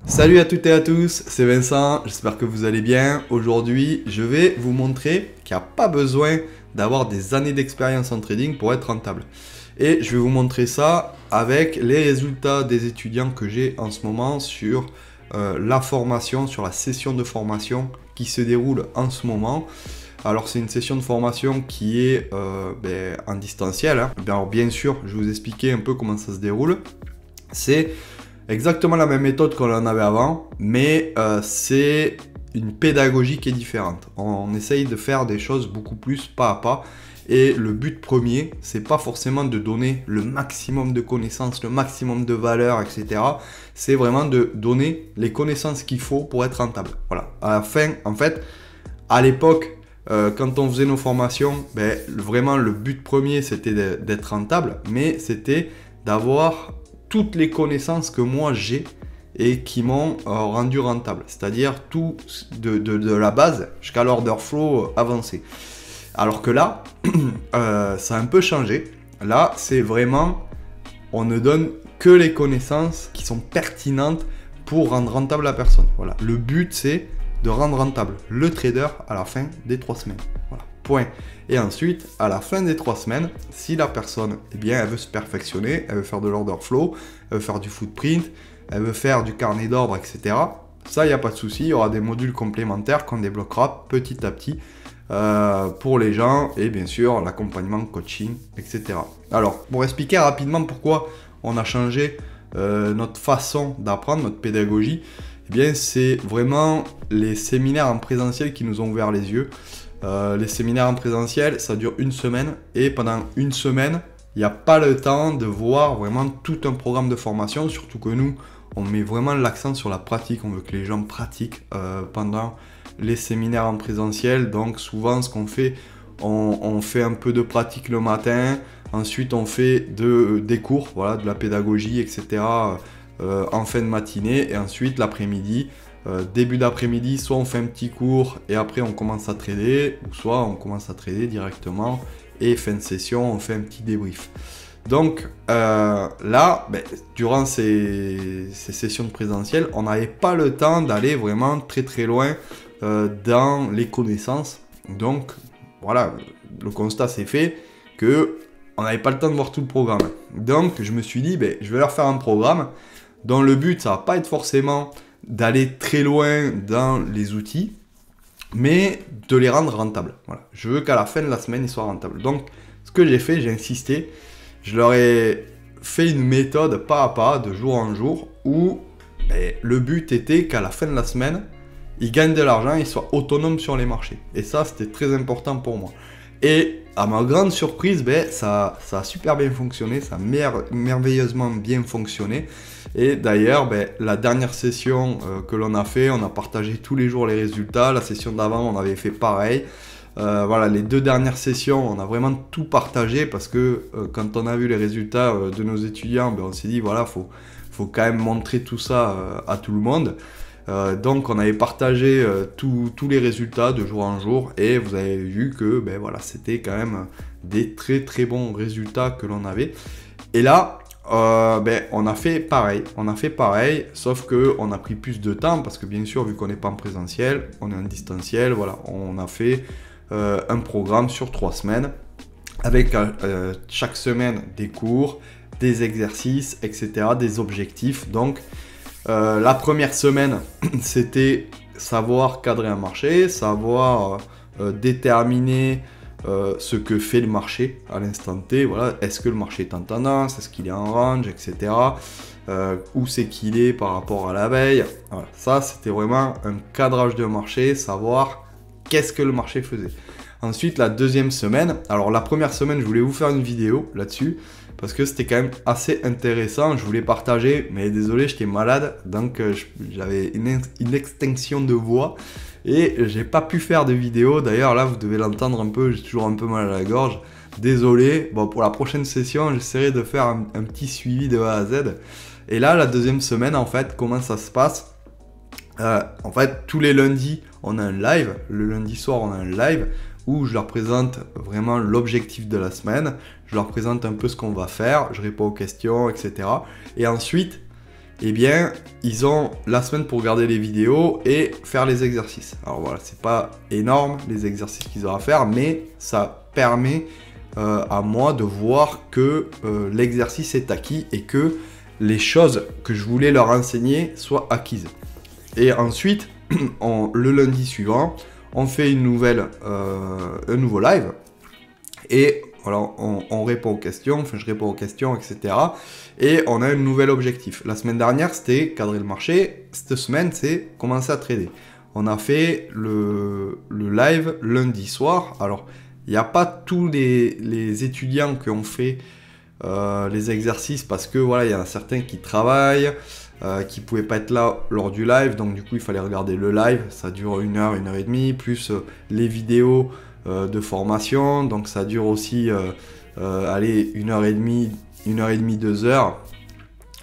Salut à toutes et à tous, c'est Vincent, j'espère que vous allez bien. Aujourd'hui, je vais vous montrer qu'il n'y a pas besoin d'avoir des années d'expérience en trading pour être rentable. Et je vais vous montrer ça avec les résultats des étudiants que j'ai en ce moment sur la formation, sur la session de formation qui se déroule en ce moment. Alors c'est une session de formation qui est en distanciel. Alors bien sûr, je vais vous expliquer un peu comment ça se déroule. C'est exactement la même méthode qu'on en avait avant, mais c'est une pédagogie qui est différente. On essaye de faire des choses beaucoup plus pas à pas. Et le but premier, c'est pas forcément de donner le maximum de connaissances, le maximum de valeur, etc. C'est vraiment de donner les connaissances qu'il faut pour être rentable. Voilà. À la fin, en fait, à l'époque, quand on faisait nos formations, vraiment le but premier, c'était d'être rentable, mais c'était d'avoir toutes les connaissances que moi j'ai et qui m'ont rendu rentable, c'est-à-dire tout de la base jusqu'à l'order flow avancé. Alors que là, ça a un peu changé. Là, c'est vraiment, on ne donne que les connaissances qui sont pertinentes pour rendre rentable la personne. Voilà. Le but, c'est de rendre rentable le trader à la fin des 3 semaines. Voilà. Point. Et ensuite, à la fin des 3 semaines, si la personne, eh bien, elle veut se perfectionner, elle veut faire de l'order flow, elle veut faire du footprint, elle veut faire du carnet d'ordre, etc. Ça, il n'y a pas de souci. Il y aura des modules complémentaires qu'on débloquera petit à petit pour les gens et bien sûr l'accompagnement, coaching, etc. Alors, pour expliquer rapidement pourquoi on a changé notre façon d'apprendre, notre pédagogie, eh bien, c'est vraiment les séminaires en présentiel qui nous ont ouvert les yeux. Les séminaires en présentiel, ça dure une semaine et pendant une semaine, il n'y a pas le temps de voir vraiment tout un programme de formation, surtout que nous, on met vraiment l'accent sur la pratique. On veut que les gens pratiquent pendant les séminaires en présentiel. Donc souvent, ce qu'on fait, on fait un peu de pratique le matin, ensuite on fait des cours, voilà, de la pédagogie, etc. En fin de matinée et ensuite l'après-midi. Début d'après-midi, soit on fait un petit cours et après on commence à trader, ou soit on commence à trader directement et fin de session, on fait un petit débrief. Donc là, durant ces sessions de présentiel, on n'avait pas le temps d'aller vraiment très loin dans les connaissances. Donc voilà, le constat s'est fait que on n'avait pas le temps de voir tout le programme. Donc je me suis dit, je vais leur faire un programme dont le but, ça va pas être forcément d'aller très loin dans les outils, mais de les rendre rentables. Voilà. Je veux qu'à la fin de la semaine, ils soient rentables. Donc, ce que j'ai fait, j'ai insisté, je leur ai fait une méthode pas à pas, de jour en jour, où le but était qu'à la fin de la semaine, ils gagnent de l'argent, ils soient autonomes sur les marchés. Et ça, c'était très important pour moi. Et à ma grande surprise, ça a super bien fonctionné, ça a merveilleusement bien fonctionné. Et d'ailleurs, la dernière session que l'on a fait, on a partagé tous les jours les résultats. La session d'avant, on avait fait pareil. Voilà, les 2 dernières sessions, on a vraiment tout partagé parce que quand on a vu les résultats de nos étudiants, on s'est dit, voilà, faut quand même montrer tout ça à tout le monde. Donc on avait partagé tous les résultats de jour en jour et vous avez vu que voilà, c'était quand même des très bons résultats que l'on avait. Et là, on a fait pareil, sauf que on a pris plus de temps parce que bien sûr, vu qu'on n'est pas en présentiel, on est en distanciel, voilà, on a fait un programme sur 3 semaines avec chaque semaine des cours, des exercices, etc., des objectifs. Donc la première semaine, c'était savoir cadrer un marché, savoir déterminer ce que fait le marché à l'instant T. Voilà, est-ce que le marché est en tendance, est-ce qu'il est en range, etc. Où c'est qu'il est par rapport à la veille. Voilà, ça, c'était vraiment un cadrage de marché, savoir qu'est-ce que le marché faisait. Ensuite, la deuxième semaine, alors la première semaine, je voulais vous faire une vidéo là-dessus, parce que c'était quand même assez intéressant, je voulais partager, mais désolé, j'étais malade, donc j'avais une extinction de voix, et j'ai pas pu faire de vidéo. D'ailleurs là, vous devez l'entendre un peu, j'ai toujours un peu mal à la gorge, désolé. Bon, pour la prochaine session, j'essaierai de faire un petit suivi de A à Z. Et là, la deuxième semaine, en fait, comment ça se passe? En fait, tous les lundis, on a un live, le lundi soir, on a un live, où je leur présente vraiment l'objectif de la semaine, je leur présente un peu ce qu'on va faire, je réponds aux questions, etc. Et ensuite, eh bien, ils ont la semaine pour regarder les vidéos et faire les exercices. Alors voilà, c'est pas énorme les exercices qu'ils ont à faire, mais ça permet à moi de voir que l'exercice est acquis et que les choses que je voulais leur enseigner soient acquises. Et ensuite, le lundi suivant, on fait un nouveau live et voilà, on répond aux questions, enfin je réponds aux questions, etc. Et on a un nouvel objectif. La semaine dernière, c'était cadrer le marché. Cette semaine, c'est commencer à trader. On a fait le live lundi soir. Alors, il n'y a pas tous les étudiants qui ont fait les exercices parce que voilà, il y en a certains qui travaillent, qui ne pouvaient pas être là lors du live. Donc du coup, il fallait regarder le live. Ça dure 1 heure, 1 heure et demie, plus les vidéos de formation. Donc ça dure aussi, allez, 1 heure et demie, 1 heure et demie, 2 heures.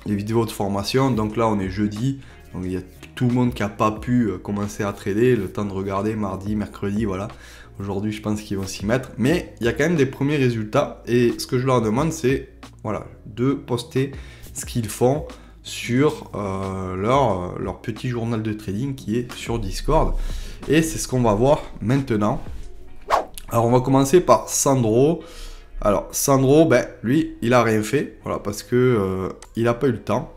Les vidéos de formation. Donc là, on est jeudi. Donc il y a tout le monde qui n'a pas pu commencer à trader. Le temps de regarder mardi, mercredi, voilà. Aujourd'hui, je pense qu'ils vont s'y mettre. Mais il y a quand même des premiers résultats. Et ce que je leur demande, c'est voilà, de poster ce qu'ils font sur leur petit journal de trading qui est sur Discord. Et c'est ce qu'on va voir maintenant. Alors, on va commencer par Sandro. Alors, Sandro, ben, lui, il a rien fait. Voilà, parce que il n'a pas eu le temps.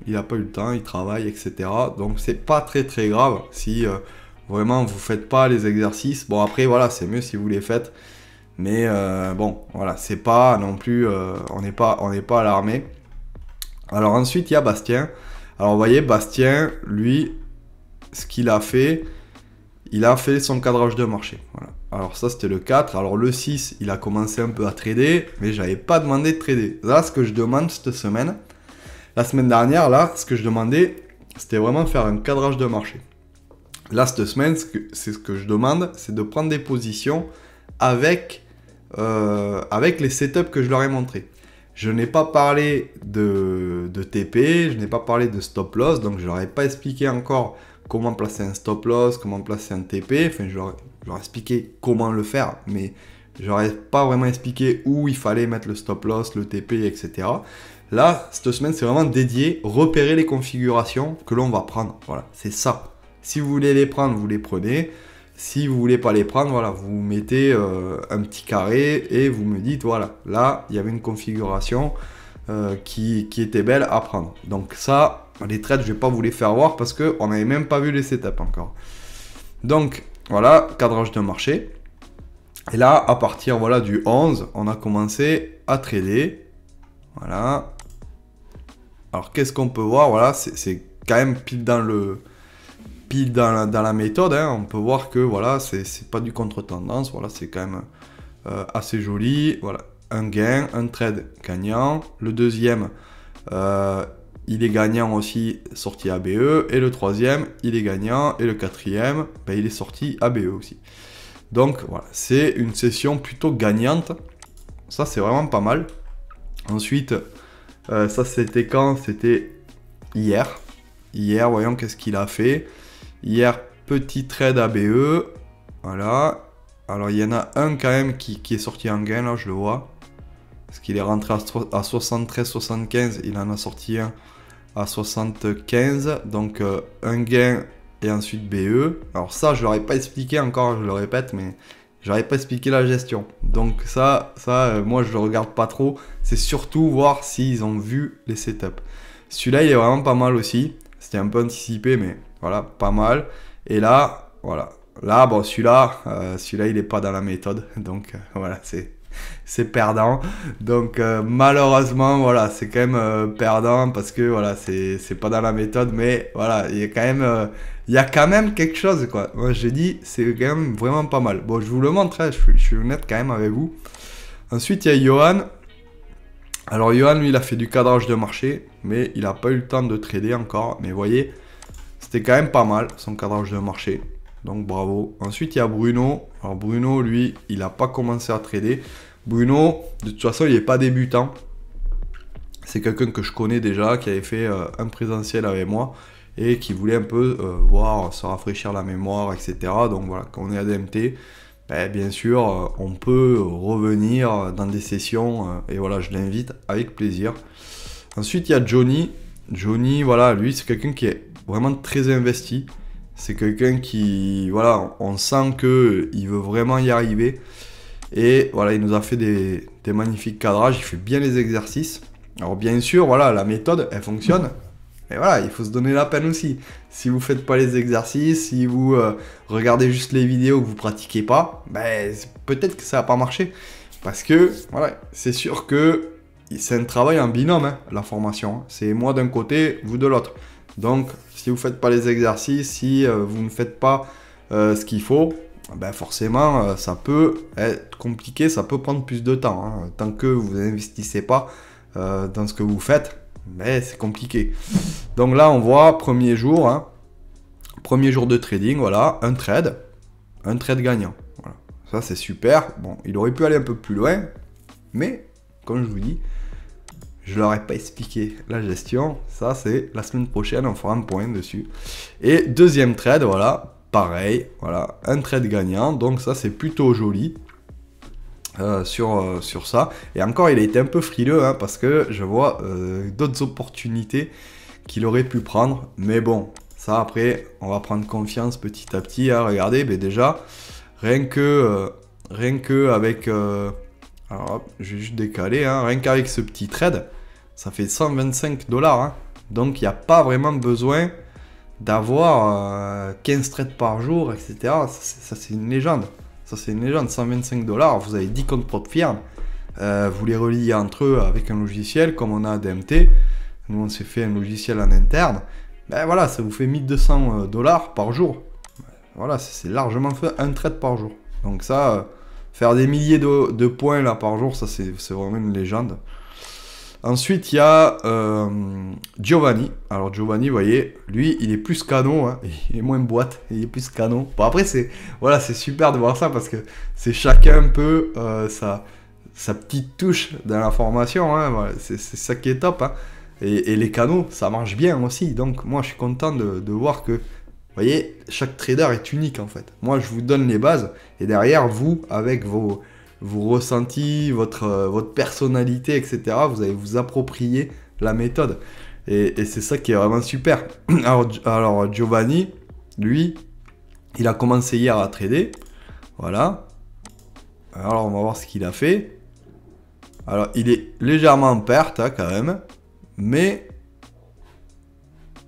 Il n'a pas eu le temps, il travaille, etc. Donc, c'est pas très grave si... vraiment, vous faites pas les exercices. Bon, après, voilà, c'est mieux si vous les faites. Mais bon, voilà, c'est pas non plus... on n'est pas alarmé. Alors ensuite, il y a Bastien. Alors, vous voyez, Bastien, lui, ce qu'il a fait, il a fait son cadrage de marché. Voilà. Alors ça, c'était le 4. Alors le 6, il a commencé un peu à trader, mais j'avais pas demandé de trader. Là, ce que je demande cette semaine, la semaine dernière, là, ce que je demandais, c'était vraiment faire un cadrage de marché. Là, cette semaine, c'est ce que je demande, c'est de prendre des positions avec les setups que je leur ai montrés. Je n'ai pas parlé de TP, je n'ai pas parlé de stop loss, donc je leur ai pas expliqué encore comment placer un stop loss, comment placer un TP. Enfin, je leur ai expliqué comment le faire, mais je leur ai pas vraiment expliqué où il fallait mettre le stop loss, le TP, etc. Là, cette semaine, c'est vraiment dédié, repérer les configurations que l'on va prendre. Voilà, c'est ça. Si vous voulez les prendre, vous les prenez. Si vous voulez pas les prendre, voilà, vous mettez un petit carré et vous me dites, voilà, là, il y avait une configuration qui était belle à prendre. Donc ça, les trades, je vais pas vous les faire voir parce qu'on n'avait même pas vu les setups encore. Donc, voilà, cadrage de marché. Et là, à partir voilà, du 11, on a commencé à trader. Voilà. Alors, qu'est-ce qu'on peut voir? Voilà, c'est quand même pile dans la méthode, hein. On peut voir que voilà, c'est pas du contre-tendance, voilà, c'est quand même assez joli. Voilà, un gain, un trade gagnant. Le deuxième, il est gagnant aussi, sorti ABE. Et le troisième, il est gagnant. Et le quatrième, ben, il est sorti ABE aussi. Donc voilà, c'est une session plutôt gagnante. Ça, c'est vraiment pas mal. Ensuite, ça c'était quand? C'était hier. Hier, voyons qu'est-ce qu'il a fait. Hier, petit trade ABE. Voilà. Alors, il y en a un quand même qui est sorti en gain, là, je le vois. Parce qu'il est rentré à 73-75. Il en a sorti un à 75. Donc, un gain et ensuite BE. Alors ça, je ne leur ai pas expliqué encore, je le répète, mais je leur ai pas expliqué la gestion. Donc ça moi, je ne le regarde pas trop. C'est surtout voir s'ils ont vu les setups. Celui-là, il est vraiment pas mal aussi. C'était un peu anticipé, mais voilà, pas mal. Et là, voilà. Là, bon, celui-là, il n'est pas dans la méthode. Donc, voilà, c'est perdant. Donc, malheureusement, voilà, c'est quand même perdant parce que, voilà, c'est pas dans la méthode. Mais, voilà, il y a quand même quelque chose, quoi. Moi, j'ai dit, c'est quand même vraiment pas mal. Bon, je vous le montre, hein, je suis honnête quand même avec vous. Ensuite, il y a Johan. Alors, Johan, lui, il a fait du cadrage de marché, mais il n'a pas eu le temps de trader encore. Mais vous voyez, c'était quand même pas mal, son cadrage de marché. Donc, bravo. Ensuite, il y a Bruno. Alors, Bruno, lui, il n'a pas commencé à trader. Bruno, de toute façon, il n'est pas débutant. C'est quelqu'un que je connais déjà, qui avait fait un présentiel avec moi et qui voulait un peu voir, se rafraîchir la mémoire, etc. Donc, voilà, quand on est à DMT... ben, bien sûr, on peut revenir dans des sessions et voilà, je l'invite avec plaisir. Ensuite, il y a Johnny. Johnny, voilà, lui, c'est quelqu'un qui est vraiment très investi. C'est quelqu'un qui, voilà, on sent qu'il veut vraiment y arriver. Et voilà, il nous a fait des magnifiques cadrages, il fait bien les exercices. Alors bien sûr, voilà, la méthode, elle fonctionne. Et voilà, il faut se donner la peine aussi. Si vous faites pas les exercices, si vous regardez juste les vidéos que vous pratiquez pas, ben, peut-être que ça va pas marcher. Parce que, voilà, c'est sûr que c'est un travail en binôme, hein, la formation. C'est moi d'un côté, vous de l'autre. Donc, si vous faites pas les exercices, si vous ne faites pas ce qu'il faut, ben forcément, ça peut être compliqué, ça peut prendre plus de temps. Hein. Tant que vous n'investissez pas dans ce que vous faites, ben, c'est compliqué. Donc là, on voit, premier jour, hein, premier jour de trading, voilà, un trade gagnant. Voilà. Ça, c'est super. Bon, il aurait pu aller un peu plus loin, mais, comme je vous dis, je leur ai pas expliqué la gestion. Ça, c'est la semaine prochaine, on fera un point dessus. Et deuxième trade, voilà, pareil, voilà, un trade gagnant. Donc ça, c'est plutôt joli sur ça. Et encore, il a été un peu frileux, hein, parce que je vois d'autres opportunités qu'il aurait pu prendre. Mais bon, ça, après, on va prendre confiance petit à petit. Hein. Regardez, ben déjà, rien que avec... alors, hop, je vais juste décaler, hein, rien qu'avec ce petit trade, ça fait 125 $. Hein. Donc, il n'y a pas vraiment besoin d'avoir 15 trades par jour, etc. Ça, c'est une légende. Ça, c'est une légende. 125 $, vous avez 10 comptes propres firmes. Vous les reliez entre eux avec un logiciel, comme on a à DMT. Nous, on s'est fait un logiciel en interne. Ben voilà, ça vous fait 1200 $ par jour. Voilà, c'est largement fait un trade par jour. Donc ça... faire des milliers de points là par jour, ça c'est vraiment une légende. Ensuite, il y a Giovanni. Alors Giovanni, vous voyez, lui, il est plus canon, hein. Il est moins boîte, il est plus canon. Bon après, c'est super de voir ça parce que c'est chacun un peu sa petite touche dans la formation. Hein. Voilà, c'est ça qui est top. Hein. Et les canaux, ça marche bien aussi. Donc moi, je suis content de voir que... Vous voyez, chaque trader est unique en fait. Moi, je vous donne les bases et derrière, vous, avec vos ressentis, votre personnalité, etc., vous allez vous approprier la méthode. Et c'est ça qui est vraiment super. Alors, Giovanni, lui, il a commencé hier à trader. Voilà. Alors, on va voir ce qu'il a fait. Alors, il est légèrement en perte hein, quand même. Mais...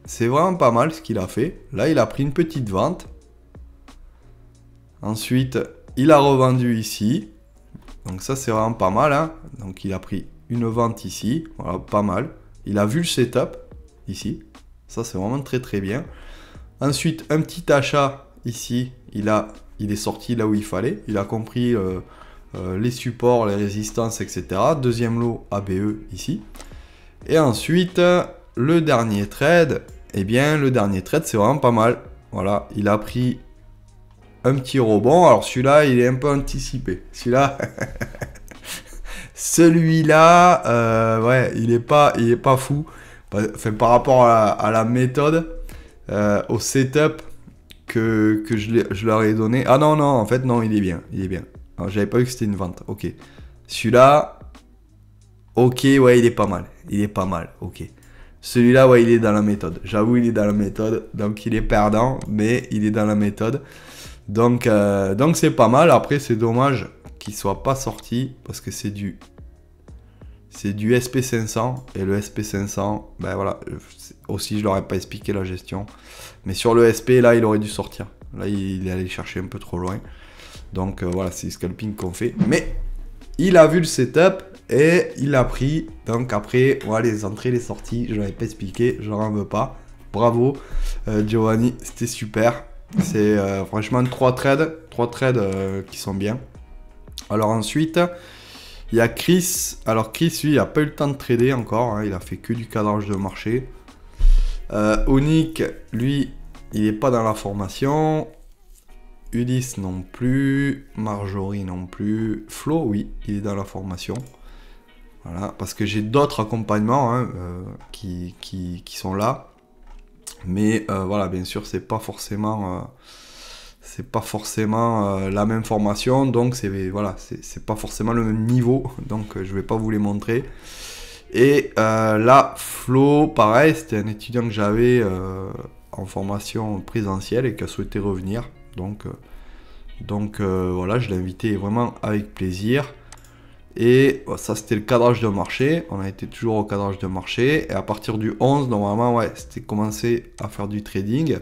c'est vraiment pas mal ce qu'il a fait. Là, il a pris une petite vente. Ensuite, il a revendu ici. Donc ça, c'est vraiment pas mal. Hein. Donc il a pris une vente ici. Voilà, pas mal. Il a vu le setup ici. Ça, c'est vraiment très très bien. Ensuite, un petit achat ici. Il est sorti là où il fallait. Il a compris les supports, les résistances, etc. Deuxième lot ABE ici. Et ensuite... le dernier trade, eh bien, le dernier trade, c'est vraiment pas mal. Voilà, il a pris un petit rebond. Alors, celui-là, il est un peu anticipé. Celui-là, ouais, il est pas fou. Enfin, par rapport à la méthode, au setup que je leur ai donné. Ah non, en fait, non, il est bien. Alors, j'avais pas vu que c'était une vente. Ok. Celui-là, ok, ouais, il est pas mal. Ok. Celui-là, ouais, il est dans la méthode. J'avoue, il est dans la méthode. Donc, il est perdant, mais il est dans la méthode. Donc c'est pas mal. Après, c'est dommage qu'il soit pas sorti parce que c'est du SP500. Et le SP500, ben voilà. Aussi, je leur ai pas expliqué la gestion. Mais sur le SP, là, il aurait dû sortir. Là, il est allé chercher un peu trop loin. Donc, voilà, c'est le scalping qu'on fait. Mais il a vu le setup. Et il a pris, donc après, voilà, les entrées, les sorties, je ne l'avais pas expliqué, je n'en veux pas. Bravo, Giovanni, c'était super. C'est franchement 3 trades qui sont bien. Alors ensuite, il y a Chris. Alors Chris, lui, il n'a pas eu le temps de trader encore, hein, il a fait que du cadrage de marché. Onik, lui, il n'est pas dans la formation. Ulysse non plus, Marjorie non plus. Flo, oui, il est dans la formation. Voilà, parce que j'ai d'autres accompagnements hein, qui sont là. Mais voilà, bien sûr, c'est pas forcément la même formation. Donc, c'est pas forcément le même niveau. Donc, je vais pas vous les montrer. Et là, Flo, pareil, c'était un étudiant que j'avais en formation présentielle et qui a souhaité revenir. Donc voilà, je l'ai invité vraiment avec plaisir. Et ça, c'était le cadrage de marché. On a été toujours au cadrage de marché. Et à partir du 11, normalement, ouais, c'était commencé à faire du trading.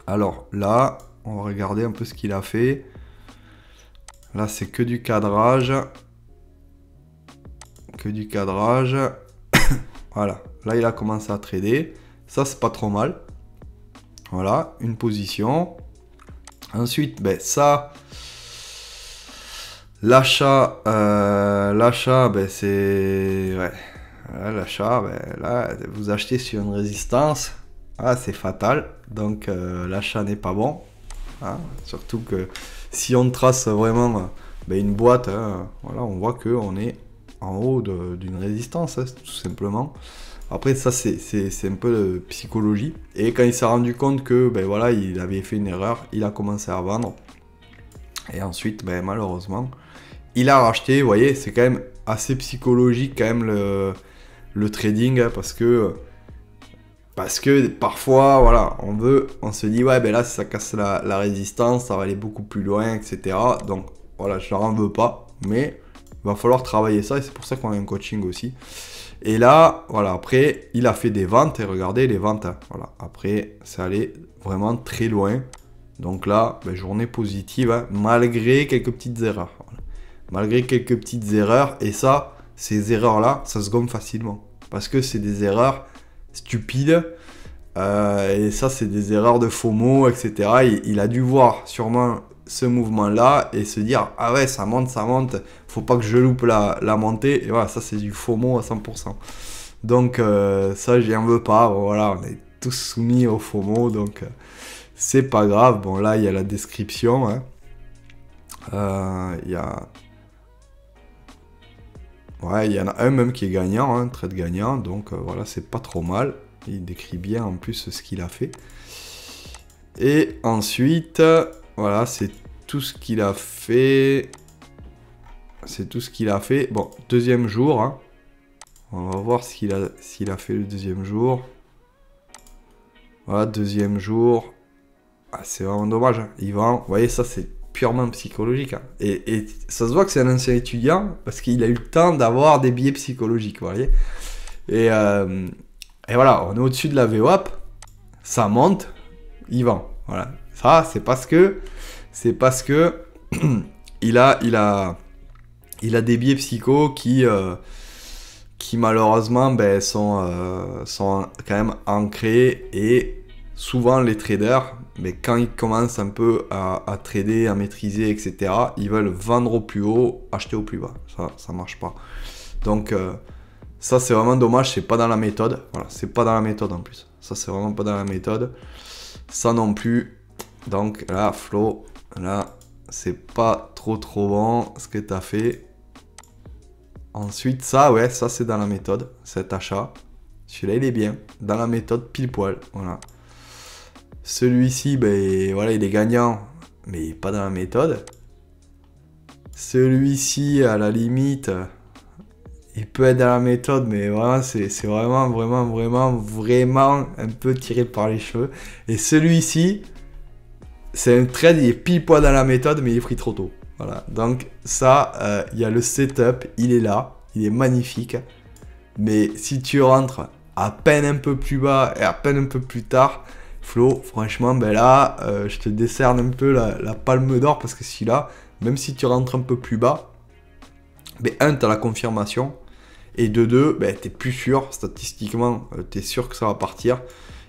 Alors là, on va regarder un peu ce qu'il a fait. Là, c'est que du cadrage. Que du cadrage. Voilà. Là, il a commencé à trader. Ça, c'est pas trop mal. Voilà, une position. Ensuite, ben ça... L'achat, ben c'est... Ouais. L'achat, ben là, vous achetez sur une résistance. Ah, c'est fatal. Donc, l'achat n'est pas bon. Hein. Surtout que si on trace vraiment ben, une boîte, hein, voilà, on voit qu'on est en haut d'une résistance, hein, tout simplement. Après, ça, c'est un peu de psychologie. Et quand il s'est rendu compte que, ben voilà, il avait fait une erreur, il a commencé à vendre. Et ensuite, ben, malheureusement... Il a racheté, vous voyez, c'est quand même assez psychologique quand même le trading, hein, parce que parfois, voilà, on se dit, ouais, ben là, si ça casse la résistance, ça va aller beaucoup plus loin, etc. Donc, voilà, je leur en veux pas, mais il va falloir travailler ça, et c'est pour ça qu'on a un coaching aussi. Et là, voilà, après, il a fait des ventes, et regardez les ventes, hein, voilà, après, ça allait vraiment très loin. Donc là, ben, journée positive, hein, malgré quelques petites erreurs. Voilà. Malgré quelques petites erreurs, et ça, ces erreurs-là, ça se gomme facilement. Parce que c'est des erreurs stupides, et ça, c'est des erreurs de FOMO, etc. Il a dû voir sûrement ce mouvement-là et se dire, ah ouais, ça monte, faut pas que je loupe la montée. Et voilà, ça, c'est du FOMO à 100%. Donc, ça, j'y en veux pas. Bon, voilà, on est tous soumis au FOMO, donc c'est pas grave. Bon, là, il y a la description. Hein. Ouais, il y en a un même qui est gagnant, hein, trade gagnant, donc voilà, c'est pas trop mal. Il décrit bien en plus ce qu'il a fait. Et ensuite, voilà, c'est tout ce qu'il a fait. C'est tout ce qu'il a fait. Bon, deuxième jour, hein. On va voir s'il a fait le deuxième jour. Voilà, deuxième jour. Ah, c'est vraiment dommage, hein. Il vend, vous voyez, ça c'est purement psychologique. Hein. Et ça se voit que c'est un ancien étudiant parce qu'il a eu le temps d'avoir des biais psychologiques, vous voyez. Et voilà, on est au-dessus de la VWAP, ça monte, il vend. Voilà. Ça, c'est parce que il a des biais psycho qui malheureusement ben, sont quand même ancrés, et souvent les traders, mais quand ils commencent un peu à trader, à maîtriser, etc., ils veulent vendre au plus haut, acheter au plus bas. Ça marche pas. Donc, ça, c'est vraiment dommage. C'est pas dans la méthode. Voilà, c'est pas dans la méthode en plus. Ça, c'est vraiment pas dans la méthode. Ça non plus. Donc, là, Flo, là, c'est pas trop bon ce que tu as fait. Ensuite, ça, ouais, ça, c'est dans la méthode. Cet achat. Celui-là, il est bien. Dans la méthode pile poil. Voilà. Celui-ci, ben voilà, il est gagnant, mais pas dans la méthode. Celui-ci, à la limite, il peut être dans la méthode, mais voilà, c'est vraiment un peu tiré par les cheveux. Et celui-ci, c'est un trade, il est pile poil dans la méthode, mais il est pris trop tôt. Voilà, donc ça, il y a le setup, il est là, il est magnifique. Mais si tu rentres à peine un peu plus bas et à peine un peu plus tard, Flo, franchement, ben là, je te décerne un peu la palme d'or, parce que celui-là, même si tu rentres un peu plus bas, ben un, tu as la confirmation, et de deux, ben, tu es plus sûr, statistiquement, tu es sûr que ça va partir,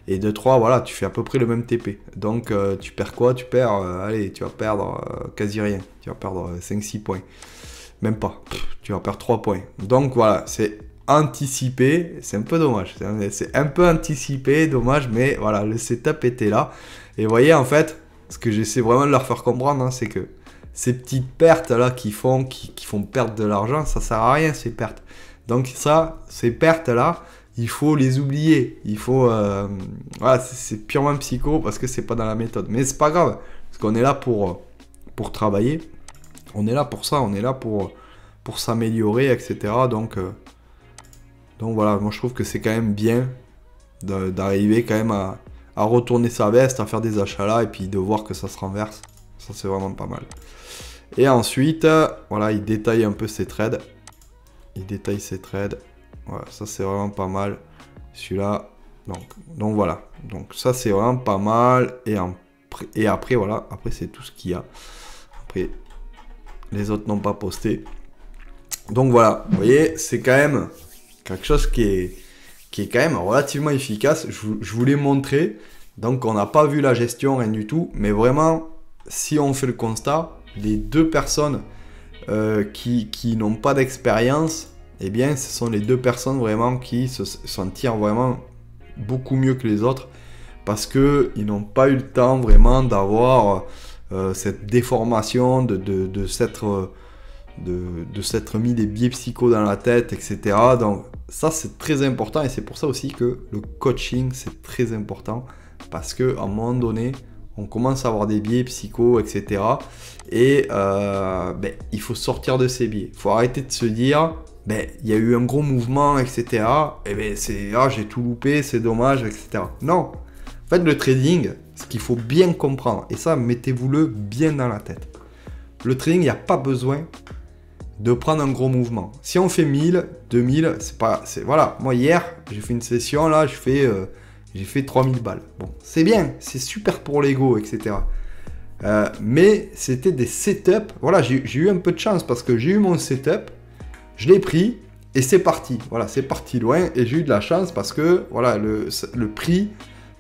et de trois, voilà, tu fais à peu près le même TP. Donc, tu perds quoi? Tu perds, allez, tu vas perdre quasi rien, tu vas perdre 5-6 points, même pas, tu vas perdre 3 points. Donc, voilà, c'est anticipé, c'est un peu dommage, c'est un peu anticipé, dommage, mais voilà, le setup était là. Et vous voyez, en fait, ce que j'essaie vraiment de leur faire comprendre, hein, c'est que ces petites pertes là qui font perdre de l'argent, ça sert à rien, ces pertes. Donc ça, ces pertes là, il faut les oublier, il faut voilà, c'est purement psycho, parce que c'est pas dans la méthode, mais c'est pas grave, parce qu'on est là pour travailler, on est là pour ça, on est là pour s'améliorer, etc. Donc Donc voilà, moi je trouve que c'est quand même bien d'arriver quand même à retourner sa veste, à faire des achats là, et puis de voir que ça se renverse. Ça c'est vraiment pas mal. Et ensuite, voilà, il détaille un peu ses trades. Il détaille ses trades. Voilà, ça c'est vraiment pas mal. Celui-là, donc voilà. Donc ça c'est vraiment pas mal. Et après, voilà, après c'est tout ce qu'il y a. Après, les autres n'ont pas posté. Donc voilà, vous voyez, c'est quand même quelque chose qui est quand même relativement efficace. Je vous l'ai montré. Donc on n'a pas vu la gestion, rien du tout. Mais vraiment, si on fait le constat, les deux personnes qui n'ont pas d'expérience, eh bien ce sont les deux personnes vraiment qui s'en tirent vraiment beaucoup mieux que les autres. Parce qu'ils n'ont pas eu le temps vraiment d'avoir cette déformation, de s'être mis des biais psycho dans la tête, etc. Donc ça c'est très important et c'est pour ça aussi que le coaching c'est très important parce qu'à un moment donné on commence à avoir des biais psycho, etc. Et il faut sortir de ces biais. Il faut arrêter de se dire il y a eu un gros mouvement, etc. Et j'ai tout loupé, c'est dommage, etc. Non. En fait, le trading, ce qu'il faut bien comprendre, et ça, mettez-vous-le bien dans la tête. Le trading, il n'y a pas besoin de prendre un gros mouvement. Si on fait 1000, 2000, voilà. Moi, hier, j'ai fait une session, là, j'ai fait 3000 balles. Bon, c'est bien, c'est super pour l'ego, etc. Mais c'était des setups. Voilà, j'ai eu un peu de chance parce que j'ai eu mon setup, je l'ai pris et c'est parti. Voilà, c'est parti loin et j'ai eu de la chance parce que voilà, le prix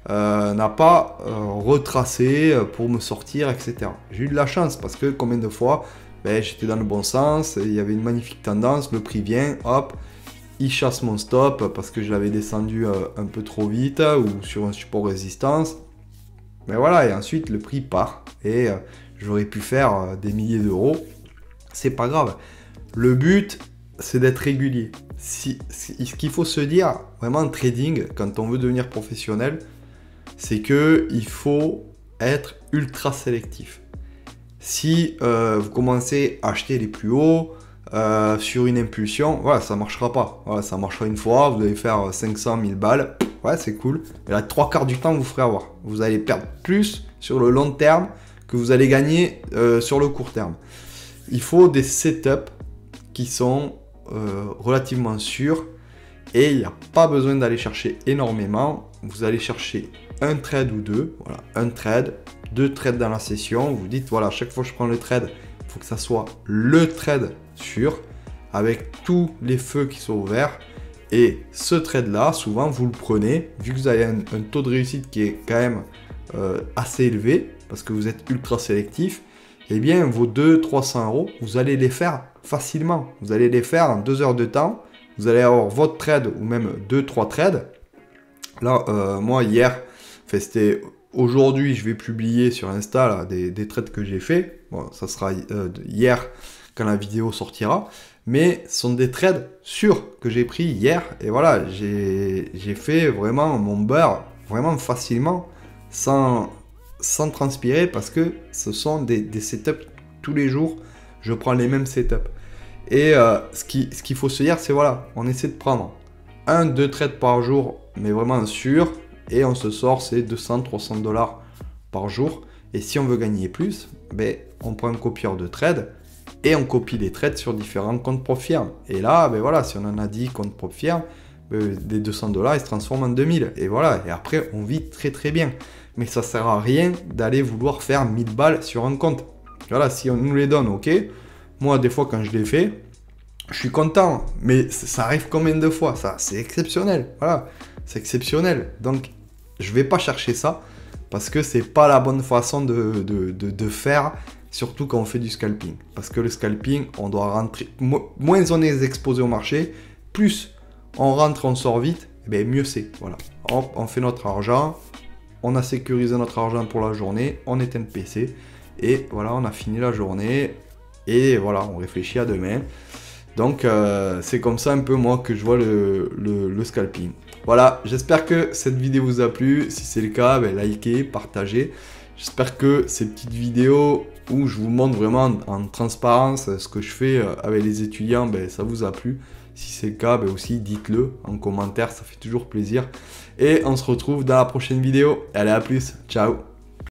n'a pas retracé pour me sortir, etc. J'ai eu de la chance parce que combien de fois j'étais dans le bon sens, il y avait une magnifique tendance, le prix vient, hop, il chasse mon stop parce que je l'avais descendu un peu trop vite ou sur un support résistance. Mais voilà, et ensuite le prix part et j'aurais pu faire des milliers d'euros. C'est pas grave. Le but, c'est d'être régulier. Ce qu'il faut se dire, vraiment en trading, quand on veut devenir professionnel, c'est qu'il faut être ultra sélectif. Si vous commencez à acheter les plus hauts sur une impulsion, voilà, ça ne marchera pas. Voilà, ça marchera une fois, vous allez faire 500 000 balles, ouais, c'est cool. Mais là, 3/4 du temps, vous ferez avoir. Vous allez perdre plus sur le long terme que vous allez gagner sur le court terme. Il faut des setups qui sont relativement sûrs et il n'y a pas besoin d'aller chercher énormément. Vous allez chercher un trade ou deux, voilà, un trade, 2 trades dans la session. Vous dites, voilà, chaque fois que je prends le trade, il faut que ça soit le trade sûr, avec tous les feux qui sont ouverts. Et ce trade-là, souvent, vous le prenez, vu que vous avez un taux de réussite qui est quand même assez élevé, parce que vous êtes ultra sélectif, eh bien, vos 200-300 euros, vous allez les faire facilement. Vous allez les faire en 2 heures de temps. Vous allez avoir votre trade ou même 2-3 trades. Là, moi, hier, c'était aujourd'hui, je vais publier sur Insta là, des trades que j'ai fait. Bon, ça sera hier quand la vidéo sortira. Mais ce sont des trades sûrs que j'ai pris hier. Et voilà, j'ai fait vraiment mon beurre vraiment facilement, sans transpirer, parce que ce sont des setups tous les jours. Je prends les mêmes setups. Et ce qu'il faut se dire, c'est voilà, on essaie de prendre 1-2 trades par jour, mais vraiment sûr. Et on se sort ces 200-300 $ par jour. Et si on veut gagner plus, on prend un copieur de trades et on copie les trades sur différents comptes PropFirm. Et là, voilà, si on en a 10 comptes PropFirm, des 200 $ ils se transforment en 2000. Et voilà, et après, on vit très très bien. Mais ça sert à rien d'aller vouloir faire 1000 balles sur un compte. Voilà, si on nous les donne, ok. Moi, des fois, quand je les fais, je suis content. Mais ça arrive combien de fois? Ça, c'est exceptionnel. Voilà. C'est exceptionnel. Donc, je ne vais pas chercher ça parce que c'est pas la bonne façon de faire, surtout quand on fait du scalping. Parce que le scalping, on doit rentrer. Moins on est exposé au marché, plus on rentre, on sort vite, mieux c'est. Voilà. On fait notre argent, on a sécurisé notre argent pour la journée, on éteint le PC et voilà, on a fini la journée et voilà, on réfléchit à demain. Donc, c'est comme ça un peu moi que je vois le scalping. Voilà, j'espère que cette vidéo vous a plu. Si c'est le cas, likez, partagez. J'espère que ces petites vidéos où je vous montre vraiment en transparence ce que je fais avec les étudiants, ça vous a plu. Si c'est le cas, ben aussi dites-le en commentaire, ça fait toujours plaisir. Et on se retrouve dans la prochaine vidéo. Allez, à plus, ciao!